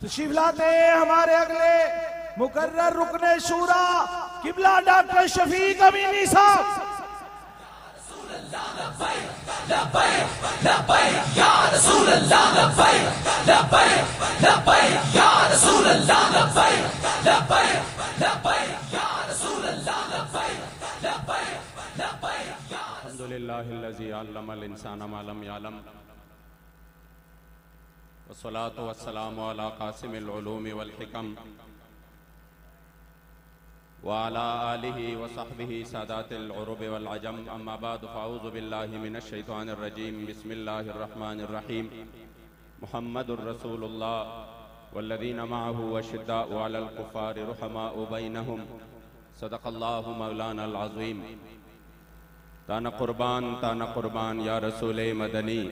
तशरीफ लाते हैं हमारे अगले मुकर्रर रुकने शूरा किबला डॉक्टर शफीक अमीनी साहब। अल्हम्दुलिल्लाहिल्लज़ी अल्लमल इंसाना मा लम यअलम वस्सलातु वस्सलामु अला क़ासिमिल उलूमि वल हिकम व अला आलिहि व सहबिहि सादातिल उरुब वल अजम अम्मा बाद फ़अऊज़ु बिल्लाहि मिनश शैतानिर रजीम बिस्मिल्लाहिर रहमानिर रहीम मुहम्मदुर रसूलुल्लाह वल्लज़ीना मअहु अशिद्दाउ अलल कुफ़ारि रुहमाउ बैनहुम सदक़ल्लाहु मौलानल अज़ीम। ताना कुर्बान या रसूले मदनी,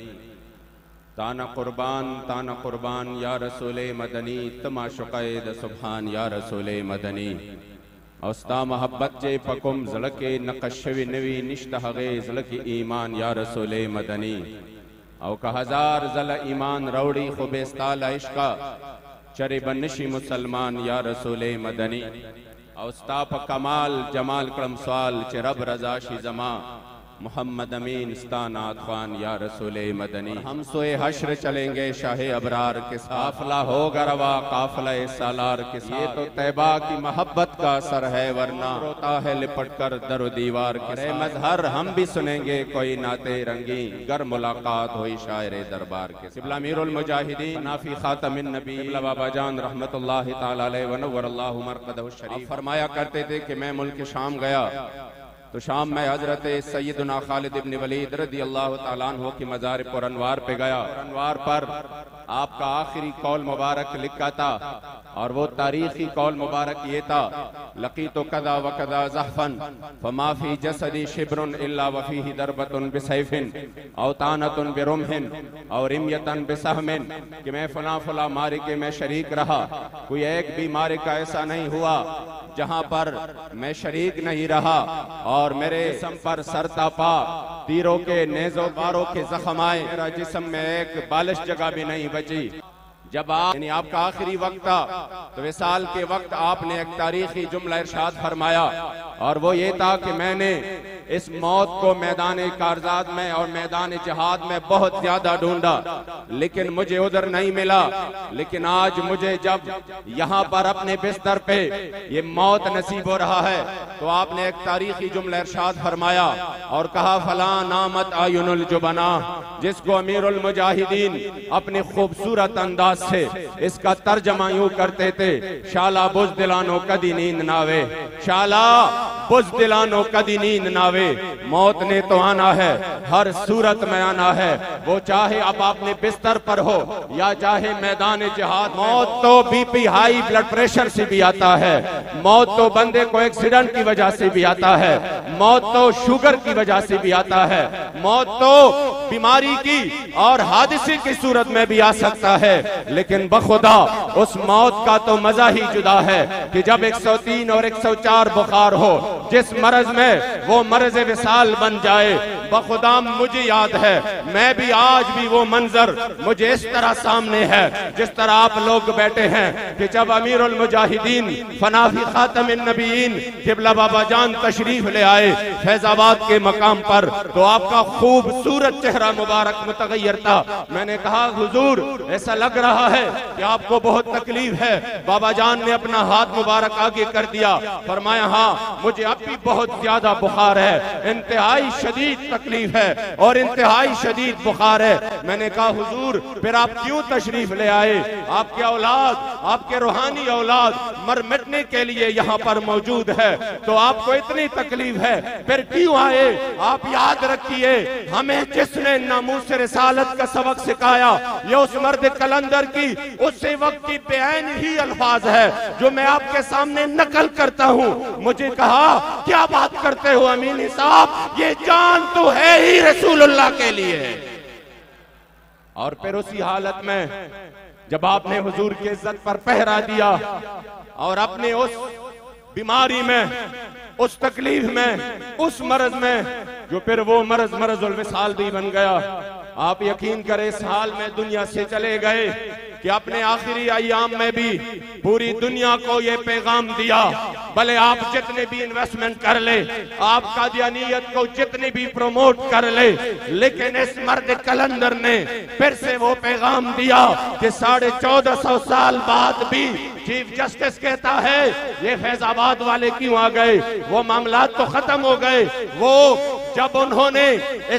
ताना कुर्बान या रसूले मदनी, तमाशुक़ैद सुभान या रसूले मदनी। औस्ता मोहब्बत जे पकुम ज़लके नक़शवी नवी निश्त हगे ज़लकी ईमान या रसूले मदनी। औ का हजार ज़ल ईमान रौड़ी खुबेस्ताल इश्का चरे बनशी मुसलमान या रसूले मदनी। औस्ता प कमाल जमाल क्रम सवाल चे रब रज़ा शी ज़मा मोहम्मद अमीन स्तानात खान या रसूले मदनी। हम सोए हश्र चलेंगे शाहे अबरार के साथ, काफिला होगा रवा काफिला सालार के साथ। ये तो तैबा की मोहब्बत का असर है वरना रोता है लिपट कर दर दीवार के साथ। मजहर हम भी सुनेंगे कोई नाते रंगी गर मुलाकात हुई शायरे दरबार के। क़िबला अमीरुल मुजाहिदीन नाफी खातमिन नबी क़िबला बाबा जान रहमतुल्लाहि तआला अलैहि व नव्वरल्लाहु मरक़दहु शरीफ फरमाया करते थे कि मैं मुल्क शाम गया तो शाम में हजरत सैयदना खालिद इब्न वलीद रज़ी अल्लाह तआला अन्हु की मज़ार पर अनवार पे गया। अनवार पर आपका आखिरी कौल मुबारक लिखा था और वो तारीखी कौल मुबारक ये था, लक़ीतु कज़ा व कज़ा ज़हफ़न फ़मा फ़ी जसदी शिब्रुन इल्ला व फ़ीही दरबतुन बिसैफ़िन औ तानतुन बिरुम्हिन औ रिमयतन बिसहमिन, कि मैं फला मारिके में शरीक रहा, कोई एक भी मारिका ऐसा नहीं हुआ जहाँ पर मैं शरीक नहीं रहा और मेरे जिस्म पर सरतापा तीरों के नेज़ो बारों के जख्म आए, मेरा जिस्म में एक बालिश जगह भी नहीं बची। जब आप यानी आपका आखिरी वक्त था तो विसाल के वक्त आपने एक तारीखी जुमला इरशाद फरमाया और वो ये था कि मैंने इस मौत को मैदान कारजात में और मैदान जिहाद में बहुत ज्यादा ढूंढा लेकिन मुझे उधर नहीं मिला, लेकिन आज मुझे जब यहाँ पर अपने बिस्तर पे ये मौत नसीब हो रहा है तो आपने एक तारीखी जुमला इरशाद फरमाया और कहा, फला नामत आयुनुल जुबना, जिसको अमीरुल मुजाहिदीन अपने खूबसूरत अंदाज से इसका तर्जमा यूं करते थे, शाला बुज़दिलानो कदी नींद नावे, शाला बुज़दिलानो कदी नींद नावे। मौत ने तो आना है, हर सूरत में आना है, वो चाहे अब अपने बिस्तर पर हो या चाहे मैदान जिहाद। मौत तो बीपी हाई ब्लड प्रेशर से भी आता है, मौत तो बंदे को एक्सीडेंट की वजह से भी आता है, मौत तो शुगर की वजह से भी आता है, मौत तो बीमारी की और हादसे की सूरत में भी आ सकता है। लेकिन बखुदा उस मौत का तो मजा ही जुदा है कि जब 103 और 104 बुखार हो, जिस मरज में वो मरज विसाल बन जाए। बखुदा मुझे याद है, मैं भी आज भी वो मंजर मुझे इस तरह सामने है जिस तरह आप लोग बैठे हैं कि जब अमीरुल मुजाहिदीन फनाफी खातमिन नबीयीन क़िबला बाबा जान तशरीफ ले आए फैजाबाद के मकाम पर तो आपका खूबसूरत चेहरा मुबारक मुतगय्यर था। मैंने कहा, हुजूर ऐसा लग रहा है कि आपको बहुत तकलीफ है। बाबा जान ने अपना हाथ मुबारक आगे कर दिया, फरमाया, हाँ मुझे अब भी बहुत ज्यादा बुखार है, इंतहाई शदीद तकलीफ है और इंतहाई शदीद बुखार है। मैंने कहा, हुजूर फिर आप क्यों तशरीफ ले आए? आपके औलाद, आपके रूहानी औलाद मर मिटने के लिए यहाँ पर मौजूद है, तो आपको इतनी तकलीफ है, फिर क्यों आए? आप याद रखिए, हमें जिसने नामूस रिसालत का सबक सिखाया ये उस मर्द कलंदर की उसी वक्त की बेअन ही अल्फाज है जो मैं आपके सामने नकल करता हूँ। मुझे कहा, क्या बात करते हो अमीनी साहब, ये जान तो है ही रसूलुल्लाह के लिए। और फिर उसी हालत में जब आपने हुजूर की इज्जत पर पहरा दिया और अपने उस बीमारी में, उस तकलीफ में, उस मरज में, जो फिर वो मरजुल विसाल भी बन गया, आप यकीन करें इस हाल में दुनिया से चले गए कि अपने आखिरी अय्याम में भी पूरी दुनिया को ये पैगाम दिया, भले आप जितने भी इन्वेस्टमेंट कर ले, आप कादियानियत को जितनी भी प्रमोट कर ले, लेकिन इस मर्द कलंदर ने फिर से वो पैगाम दिया कि 1450 साल बाद भी चीफ जस्टिस कहता है ये फैजाबाद वाले क्यों आ गए, वो मामलात तो खत्म हो गए। वो जब उन्होंने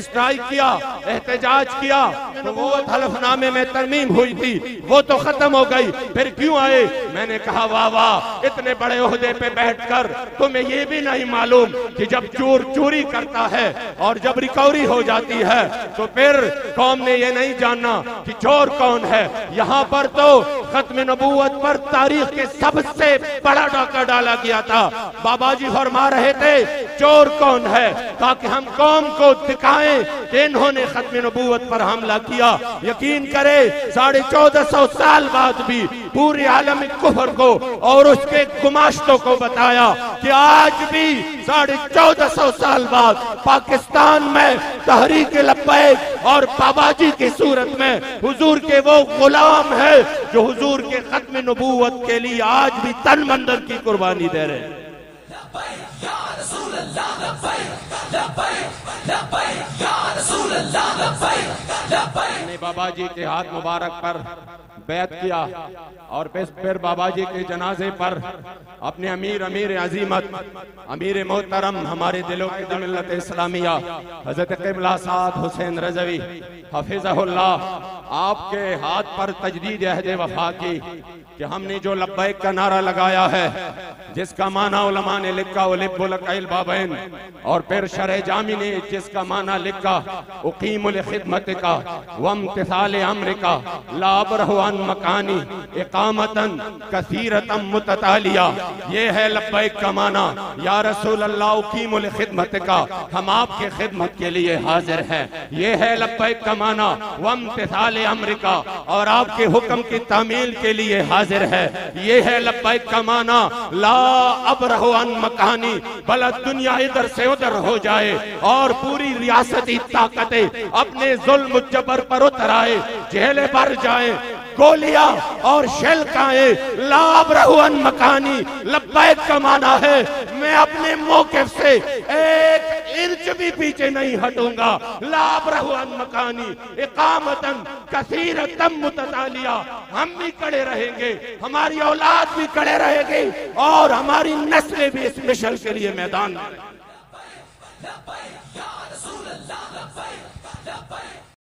स्ट्राइक किया, एहतजाज किया, तो वो हलफनामे में तरमीम हुई थी, वो तो खत्म हो गई, फिर क्यों आए? मैंने कहा वाह वाह, इतने बड़े ओहदे पे बैठकर तुम्हें ये भी नहीं मालूम कि जब चोर चोरी करता है और जब रिकवरी हो जाती है तो फिर कौम ने ये नहीं जानना कि चोर कौन है। यहाँ पर तो खत्म नबूवत पर तारीख के सबसे बड़ा डाका डाला गया था। बाबा जी फरमा रहे थे चोर कौन है, ताकि हम कौम को दिखाएं कि इन्होंने खत्म नबूवत पर हमला किया। यकीन करे 1450 साल बाद भी पूरे आलम कुफर को और उसके गुमाश्तों को बताया कि आज भी 1450 साल बाद पाकिस्तान में तहरीक लब्बैक और बाबाजी की सूरत में हुजूर के वो गुलाम है जो हुजूर के खत्म नबूवत के लिए आज भी तन मंदर की कुर्बानी दे रहे हैं। बाबा जी के हाथ मुबारक पर बैत किया और फिर बाबा जी के जनाजे पर अपने अमीर अजीमत अमीर मोहतरम हमारे दिलों की मिल्लत इस्लामिया हजरत क़िबला साद हुसैन रज़वी हफिज़हुल्लाह आपके हाथ पर तजदीद अहद वफा की कि हमने जो लब्बैक का नारा लगाया है, जिसका माना उलमा ने लिखा उलिब्बुल कैल बाबैन, और फिर शरह जामी ने जिसका माना लिखा उकीमुल खिदमतिका वम्तिसाल अम्रिका ला अबरहु अन मकानी इकामतन कसीरतम मुततालिया। ये है लब्बैक का माना, या रसूल अल्लाह उकीमुल खिदमतिका, हम आपके खिदमत के लिए हाजिर हैं। ये है लब्बैक का माना वम्तिसाल अम्रिका, और आपके हुक्म की तामील के लिए हाजिर है। ये है लब्बैक का माना ला अबरहु अन मकानी, भला दुनिया इधर से उधर हो जाए और पूरी रियासती ताकतें अपने जुल्म जबर पर उतर आए, जेलें भर जाए, गोलियां और शेल खाए, ला अबरहु अन मकानी। लब्बैक का माना है मैं अपने मौक़िफ़ से एक इंच भी पीछे नहीं हटूंगा। ला अबरहु अन मकानी इकामतन कसीरतम मुततालिया, हम भी खड़े रहेंगे, हमारी औलाद भी खड़े रहेगी और हमारी नस्लें भी इस मिशन के लिए मैदान में।